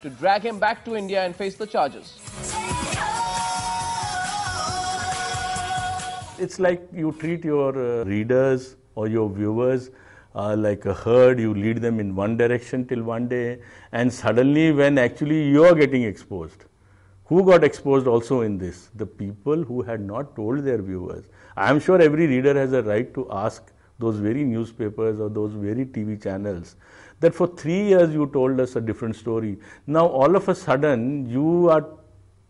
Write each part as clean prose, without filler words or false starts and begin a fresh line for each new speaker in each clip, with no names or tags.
to drag him back to India and face the charges.
It's like you treat your readers or your viewers like a herd. You lead them in one direction till one day, and suddenly when actually you are getting exposed. Who got exposed also in this? The people who had not told their viewers. I am sure every reader has a right to ask those very newspapers or those very TV channels that for 3 years you told us a different story. Now all of a sudden you are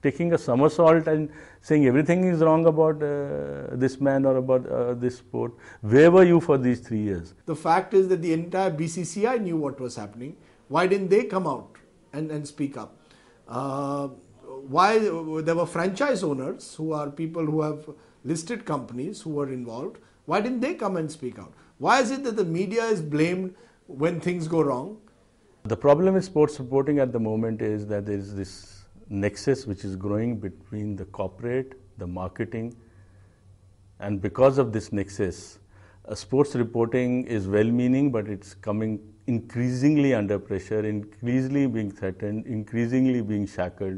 taking a somersault and saying everything is wrong about this man or about this sport. Where were you for these 3 years?
The fact is that the entire BCCI knew what was happening. Why didn't they come out and speak up? Why there were franchise owners who are people who have listed companies who were involved. Why didn't they come and speak out? Why is it that the media is blamed when things go wrong?
The problem with sports reporting at the moment is that there is this nexus which is growing between the corporate, the marketing, and because of this nexus, sports reporting is well-meaning, but it's coming increasingly under pressure, increasingly being threatened, increasingly being shackled.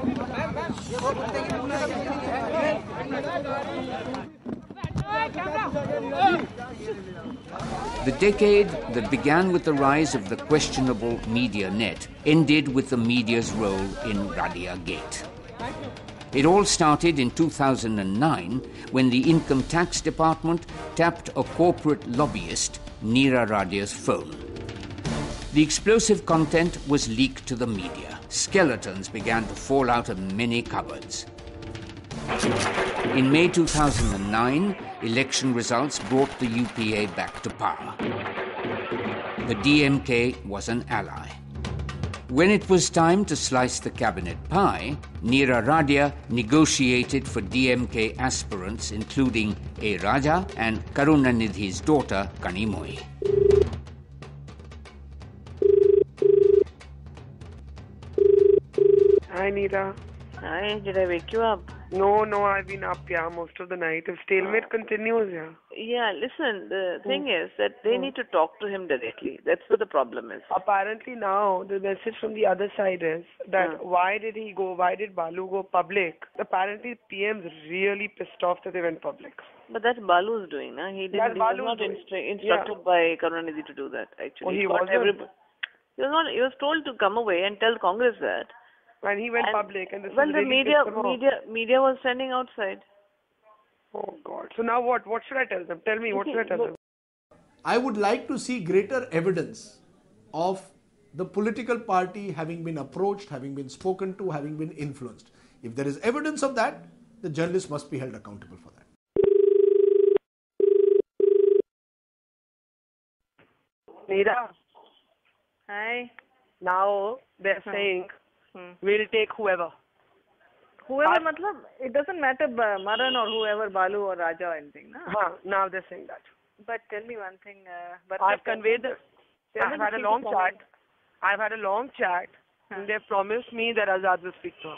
The decade that began with the rise of the questionable media net ended with the media's role in Radia Gate. It all started in 2009 when the Income Tax Department tapped a corporate lobbyist, Neera Radia's phone. The explosive content was leaked to the media. Skeletons began to fall out of many cupboards. In May 2009, election results brought the UPA back to power. The DMK was an ally. When it was time to slice the cabinet pie, Neera Radia negotiated for DMK aspirants including A. Raja and Karunanidhi's daughter Kanimoi.
Hi, Neera.
Hi, did I wake you up?
No, I've been up, most of the night. If stalemate continues,
Yeah, listen, the thing is that they need to talk to him directly. That's what the problem is.
Apparently now, the message from the other side is that why did Balu go public? Apparently PM's really pissed off that they went public.
But that's Balu's doing, na? He was not instructed by Karunanidhi to do that, actually.
He wasn't?
He was told to come away and tell Congress that.
When he went public, and this
well,
was
the
really
media was standing outside.
Oh God! So now what? What should I tell them? Tell me, what should I tell them?
I would like to see greater evidence of the political party having been approached, having been spoken to, having been influenced. If there is evidence of that, the journalist must be held accountable for that.
Neera.
Hi.
Now they're saying we'll take whoever.
Whoever, matlab, it doesn't matter Maran or whoever, Balu or Raja or anything, na?
Now they're saying that.
But tell me one thing.
I've conveyed I've had a long chat. And they've promised me that Azad will speak to her.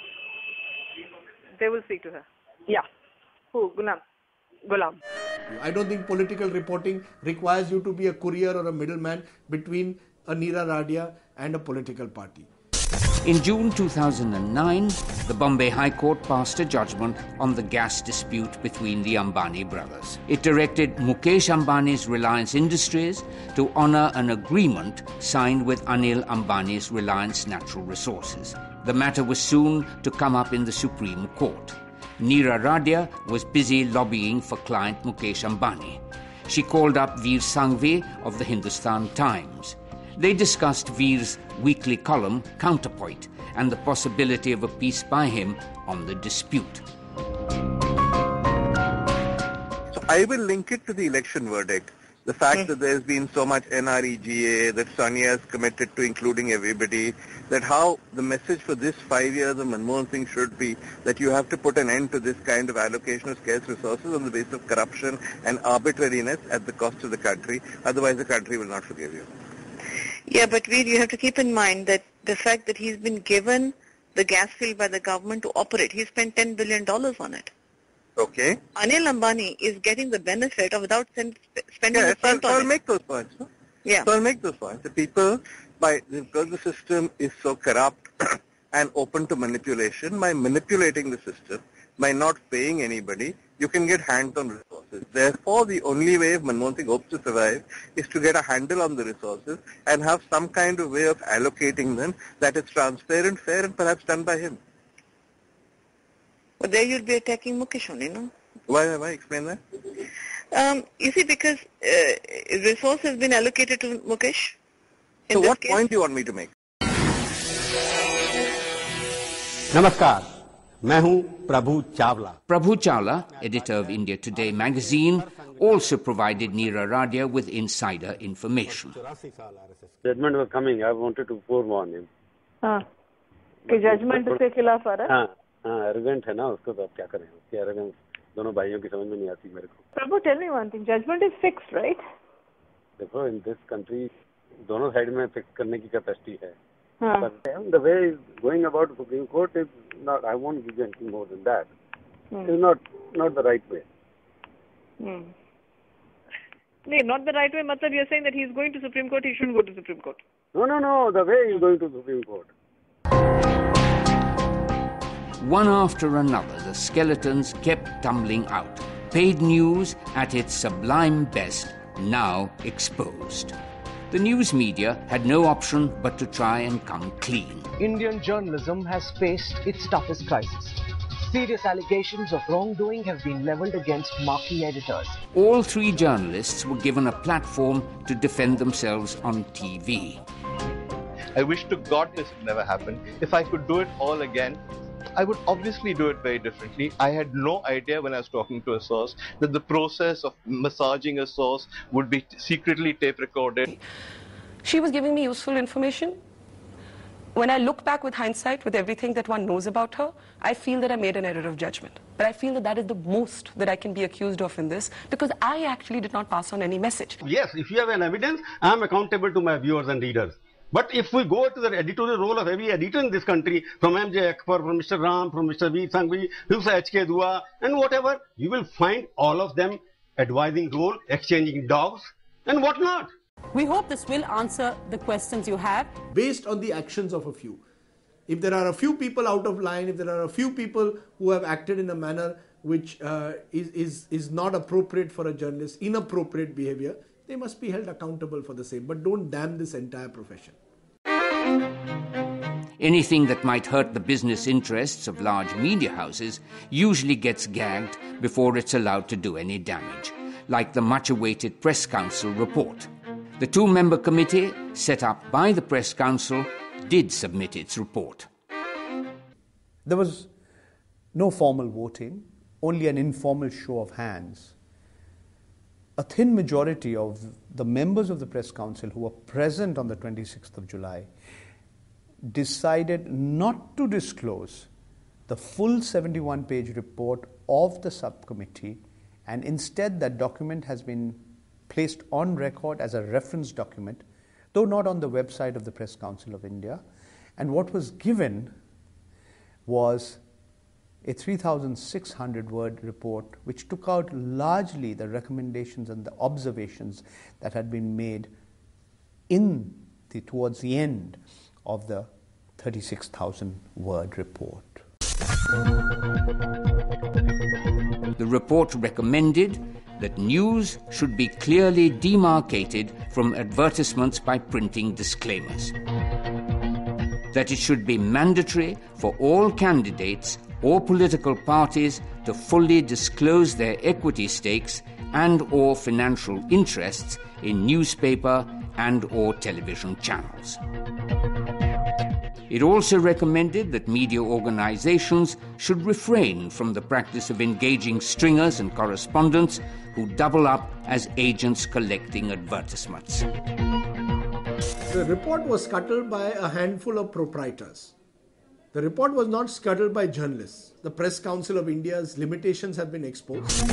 They will speak to her?
Yeah.
Who? Gulam.
I don't think political reporting requires you to be a courier or a middleman between a Neera Radia and a political party.
In June 2009, the Bombay High Court passed a judgment on the gas dispute between the Ambani brothers. It directed Mukesh Ambani's Reliance Industries to honor an agreement signed with Anil Ambani's Reliance Natural Resources. The matter was soon to come up in the Supreme Court. Neera Radia was busy lobbying for client Mukesh Ambani. She called up Veer Sanghvi of the Hindustan Times. They discussed Veer's weekly column, Counterpoint, and the possibility of a piece by him on the dispute.
So I will link it to the election verdict. The fact that there's been so much NREGA, that Sonia has committed to including everybody, that how the message for this 5 years of Manmohan Singh should be that you have to put an end to this kind of allocation of scarce resources on the basis of corruption and arbitrariness at the cost of the country. Otherwise the country will not forgive you.
Yeah, but Veer, you have to keep in mind that the fact that he's been given the gas field by the government to operate, he spent $10 billion on it.
Okay.
Anil Ambani is getting the benefit of without spending a cent on it.
I'll make those points.
Yeah.
So I'll make those points. The people, because the system is so corrupt, and open to manipulation. By manipulating the system, by not paying anybody, you can get hands on resources. Therefore, the only way Manmohan Singh hopes to survive is to get a handle on the resources and have some kind of way of allocating them that is transparent, fair, and perhaps done by him.
But there you'd be attacking Mukesh only, no?
Why? Explain that.
You see, because resource has been allocated to Mukesh.
So what point do you want me to make?
नमस्कार, मैं हूं प्रभु Chawla.
Prabhu Chawla, editor of India Today magazine, also provided Neera Radia with insider information.
Judgment was coming. I wanted to forewarn him.
हाँ, कि judgement से खिलाफ आ रहा है.
हाँ, एरोगेंट है ना, उसको तो अब क्या करें? उसकी एरोगेंस दोनों भाइयों की समझ में नहीं आती मेरे को.
Prabhu, tell me one thing. Judgment is fixed, right?
देखो, in this country, दोनों साइड में फिक्स करने की कैपेसिटी है.
हाँ.
But the way going about Supreme Court is not. I won't give you anything more than that. It's not the right way.
No, not the right way. Matlab, you're saying that he's going to Supreme Court. He shouldn't go to Supreme Court.
No. The way he's going to Supreme Court.
One after another, the skeletons kept tumbling out. Paid news at its sublime best, now exposed. The news media had no option but to try and come clean.
Indian journalism has faced its toughest crisis. Serious allegations of wrongdoing have been leveled against marquee editors.
All three journalists were given a platform to defend themselves on TV.
I wish to God this had never happened. If I could do it all again, I would obviously do it very differently. I had no idea when I was talking to a source that the process of massaging a source would be secretly tape recorded.
She was giving me useful information. When I look back with hindsight, with everything that one knows about her, I feel that I made an error of judgment. But I feel that that is the most that I can be accused of in this, because I actually did not pass on any message.
Yes, if you have an evidence, I am accountable to my viewers and readers. But if we go to the editorial role of every editor in this country, from M.J. Akbar, from Mr. Ram, from Mr. Veer Sanghvi, Mr. H.K. Dua, and whatever, you will find all of them advising role, exchanging dogs, and whatnot.
We hope this will answer the questions you have.
Based on the actions of a few. If there are a few people out of line, if there are a few people who have acted in a manner which is not appropriate for a journalist, inappropriate behavior, they must be held accountable for the same. But don't damn this entire profession.
Anything that might hurt the business interests of large media houses usually gets gagged before it's allowed to do any damage, like the much-awaited Press Council report. The two-member committee, set up by the Press Council, did submit its report.
There was no formal voting, only an informal show of hands. A thin majority of the members of the Press Council who were present on the 26th of July decided not to disclose the full 71-page report of the subcommittee, and instead that document has been placed on record as a reference document, though not on the website of the Press Council of India. And what was given was a 3,600-word report which took out largely the recommendations and the observations that had been made towards the end of the 36,000-word report.
The report recommended that news should be clearly demarcated from advertisements by printing disclaimers, that it should be mandatory for all candidates or political parties to fully disclose their equity stakes and or financial interests in newspaper and or television channels. It also recommended that media organizations should refrain from the practice of engaging stringers and correspondents who double up as agents collecting advertisements.
The report was scuttled by a handful of proprietors. The report was not scuttled by journalists. The Press Council of India's limitations have been exposed.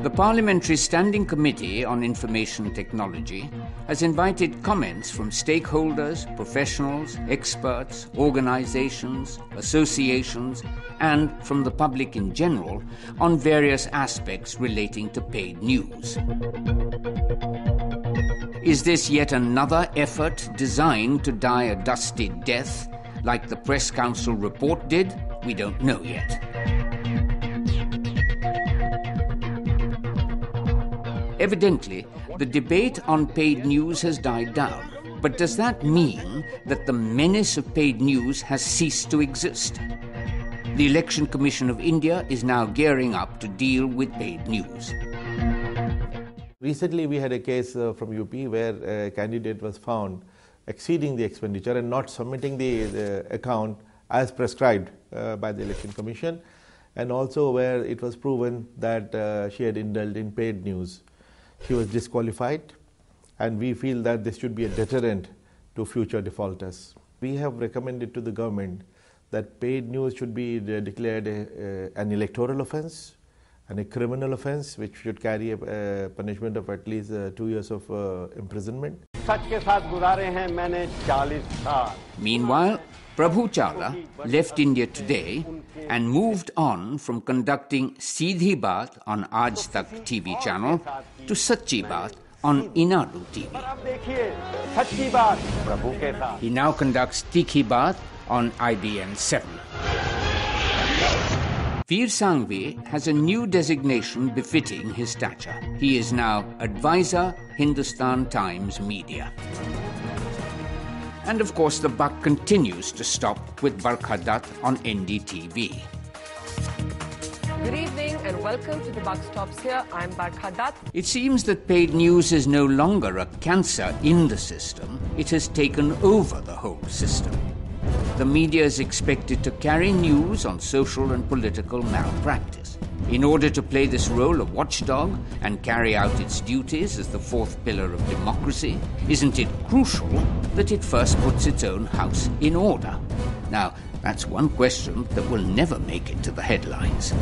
The Parliamentary Standing Committee on Information Technology has invited comments from stakeholders, professionals, experts, organizations, associations, and from the public in general on various aspects relating to paid news. Is this yet another effort designed to die a dusty death, like the Press Council report did? We don't know yet. Evidently, the debate on paid news has died down. But does that mean that the menace of paid news has ceased to exist? The Election Commission of India is now gearing up to deal with paid news.
Recently, we had a case from UP where a candidate was found exceeding the expenditure and not submitting the account as prescribed by the Election Commission, and also where it was proven that she had indulged in paid news. She was disqualified, and we feel that this should be a deterrent to future defaulters. We have recommended to the government that paid news should be declared an electoral offence and a criminal offence, which should carry a punishment of at least 2 years of imprisonment.
Meanwhile, Prabhu Chawla left India today and moved on from conducting Seedhi Baat on Aaj Tak TV channel to Sachi Baat on Inadu TV. He now conducts Tikhi Baat on IBN 7. Veer Sanghvi has a new designation befitting his stature. He is now Advisor, Hindustan Times Media. And of course, the buck continues to stop with Barkha Dutt on NDTV.
Good evening and welcome to The Buck Stops Here. I'm Bharti.
It seems that paid news is no longer a cancer in the system. It has taken over the whole system. The media is expected to carry news on social and political malpractice. In order to play this role of watchdog and carry out its duties as the fourth pillar of democracy, isn't it crucial that it first puts its own house in order? Now, that's one question that will never make it to the headlines.